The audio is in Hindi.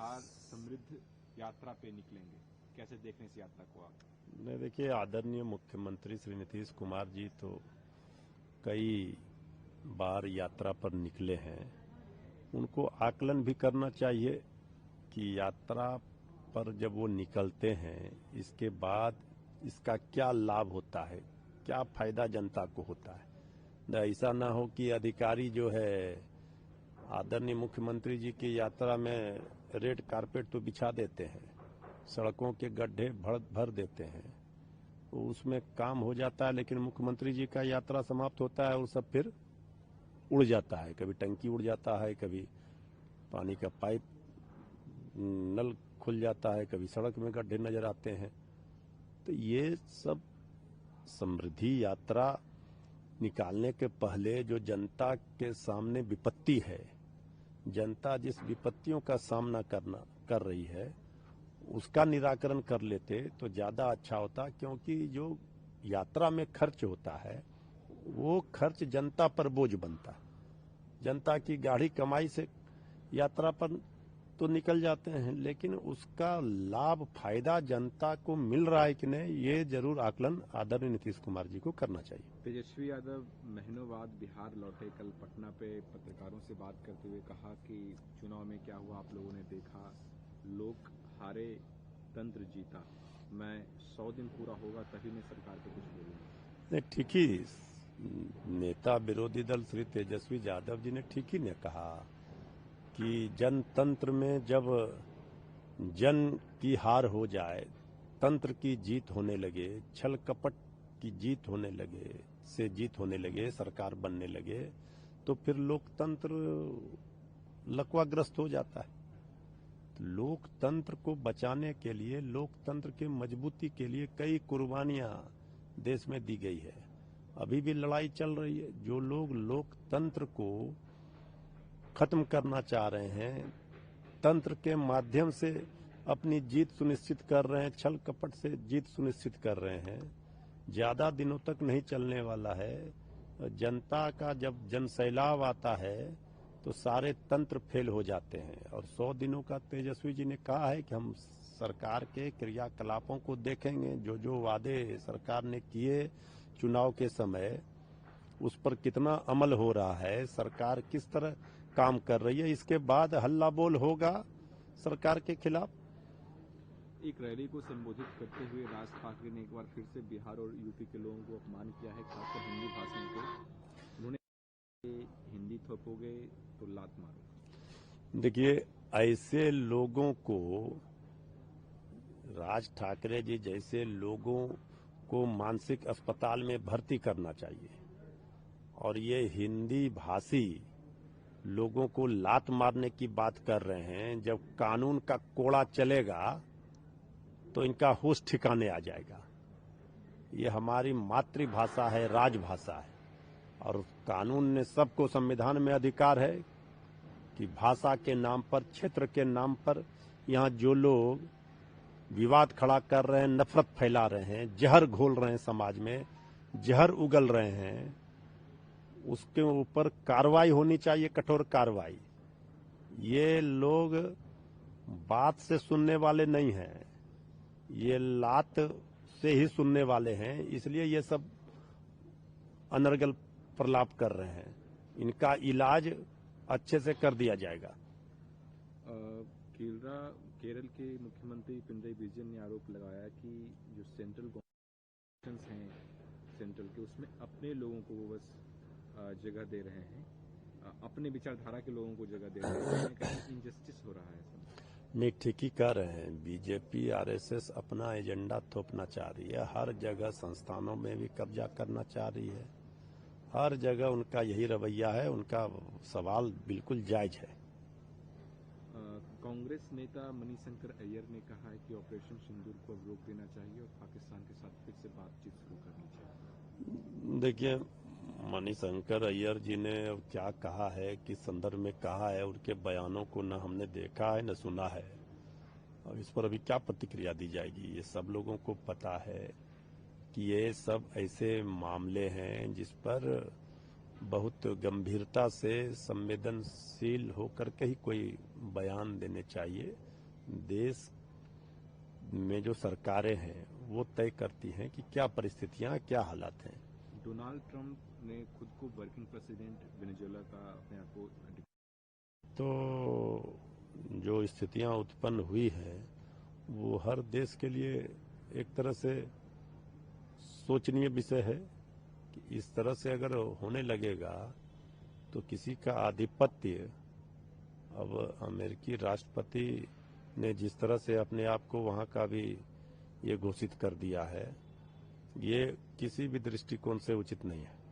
बिहार समृद्ध यात्रा पे निकलेंगे, कैसे देख रहे हैं इस यात्रा को आप? नहीं, देखिए, आदरणीय मुख्यमंत्री श्री नीतीश कुमार जी तो कई बार यात्रा पर निकले हैं। उनको आकलन भी करना चाहिए कि यात्रा पर जब वो निकलते हैं इसके बाद इसका क्या लाभ होता है, क्या फायदा जनता को होता है। ऐसा ना हो कि अधिकारी जो है आदरणीय मुख्यमंत्री जी की यात्रा में रेड कारपेट तो बिछा देते हैं, सड़कों के गड्ढे भर देते हैं, तो उसमें काम हो जाता है, लेकिन मुख्यमंत्री जी का यात्रा समाप्त होता है और सब फिर उड़ जाता है। कभी टंकी उड़ जाता है, कभी पानी का पाइप नल खुल जाता है, कभी सड़क में गड्ढे नजर आते हैं। तो ये सब समृद्धि यात्रा निकालने के पहले जो जनता के सामने विपत्ति है, जनता जिस विपत्तियों का सामना कर रही है उसका निराकरण कर लेते तो ज्यादा अच्छा होता, क्योंकि जो यात्रा में खर्च होता है वो खर्च जनता पर बोझ बनता है। जनता की गाढ़ी कमाई से यात्रा पर तो निकल जाते हैं, लेकिन उसका लाभ फायदा जनता को मिल रहा है कि नहीं, ये जरूर आकलन आदरणीय नीतीश कुमार जी को करना चाहिए। तेजस्वी यादव महीनों बाद बिहार लौटे, कल पटना पे पत्रकारों से बात करते हुए कहा कि चुनाव में क्या हुआ आप लोगों ने देखा, लोग हारे, तंत्र जीता, मैं 100 दिन पूरा होगा तभी मैं सरकार पे कुछ बोलूंगा। नहीं, ठीक ही नेता विरोधी दल श्री तेजस्वी यादव जी ने ठीक ही ने कहा कि जनतंत्र में जब जन की हार हो जाए, तंत्र की जीत होने लगे, छल कपट की जीत होने लगे, सरकार बनने लगे, तो फिर लोकतंत्र लकवाग्रस्त हो जाता है। तो लोकतंत्र को बचाने के लिए, लोकतंत्र की मजबूती के लिए कई कुर्बानियां देश में दी गई है। अभी भी लड़ाई चल रही है। जो लोग लोकतंत्र को खत्म करना चाह रहे हैं, तंत्र के माध्यम से अपनी जीत सुनिश्चित कर रहे हैं, छल कपट से जीत सुनिश्चित कर रहे हैं, ज्यादा दिनों तक नहीं चलने वाला है। जनता का जब जनसैलाब आता है तो सारे तंत्र फेल हो जाते हैं। और 100 दिनों का तेजस्वी जी ने कहा है कि हम सरकार के क्रियाकलापों को देखेंगे, जो जो वादे सरकार ने किए चुनाव के समय उस पर कितना अमल हो रहा है, सरकार किस तरह काम कर रही है, इसके बाद हल्ला बोल होगा सरकार के खिलाफ। एक रैली को संबोधित करते हुए राज ठाकरे ने एक बार फिर से बिहार और यूपी के लोगों को अपमान किया है, खासकर हिंदी भाषण को। उन्होंने हिंदी थोपोगे तो लात मारो। देखिए, ऐसे लोगों को, राज ठाकरे जी जैसे लोगों को मानसिक अस्पताल में भर्ती करना चाहिए। और ये हिंदी भाषी लोगों को लात मारने की बात कर रहे हैं। जब कानून का कोड़ा चलेगा तो इनका होश ठिकाने आ जाएगा। ये हमारी मातृभाषा है, राजभाषा है, और कानून ने सबको, संविधान में अधिकार है कि भाषा के नाम पर, क्षेत्र के नाम पर यहाँ जो लोग विवाद खड़ा कर रहे हैं, नफरत फैला रहे हैं, जहर घोल रहे हैं, समाज में जहर उगल रहे हैं, उसके ऊपर कार्रवाई होनी चाहिए, कठोर कार्रवाई। ये लोग बात से सुनने वाले नहीं हैं, ये लात से ही सुनने वाले हैं, इसलिए ये सब अनर्गल प्रलाप कर रहे हैं। इनका इलाज अच्छे से कर दिया जाएगा। केरल के मुख्यमंत्री पिनराई विजयन ने आरोप लगाया कि जो सेंट्रल गवर्नमेंट हैं सेंट्रल के, उसमें अपने लोगों को वो बस जगह दे रहे हैं, अपने विचारधारा के लोगों को जगह दे रहे हैं, कहीं इनजस्टिस हो रहा है। नहीं, ठीक ही कह रहे हैं। बीजेपी आरएसएस अपना एजेंडा थोपना चाह रही है, हर जगह संस्थानों में भी कब्जा करना चाह रही है, हर जगह उनका यही रवैया है। उनका सवाल बिल्कुल जायज है। कांग्रेस नेता मणिशंकर अय्यर ने कहा है कि ऑपरेशन सिंदूर को अब रोक देना चाहिए और पाकिस्तान के साथ फिर से बातचीत शुरू करनी चाहिए। देखिए, मणिशंकर अय्यर जी ने क्या कहा है, किस संदर्भ में कहा है, उनके बयानों को न हमने देखा है न सुना है। अब इस पर अभी क्या प्रतिक्रिया दी जाएगी। ये सब लोगों को पता है कि ये सब ऐसे मामले हैं जिस पर बहुत गंभीरता से संवेदनशील होकर के ही कोई बयान देने चाहिए। देश में जो सरकारें हैं वो तय करती हैं कि क्या परिस्थितियां, क्या हालात हैं। डोनाल्ड ट्रंप ने खुद को वर्किंग प्रेसिडेंट वेनेजुएला का अपने आप को तो जो स्थितियां उत्पन्न हुई हैं वो हर देश के लिए एक तरह से सोचनीय विषय है कि इस तरह से अगर होने लगेगा तो किसी का आधिपत्य, अब अमेरिकी राष्ट्रपति ने जिस तरह से अपने आप को वहां का भी ये घोषित कर दिया है, ये किसी भी दृष्टिकोण से उचित नहीं है।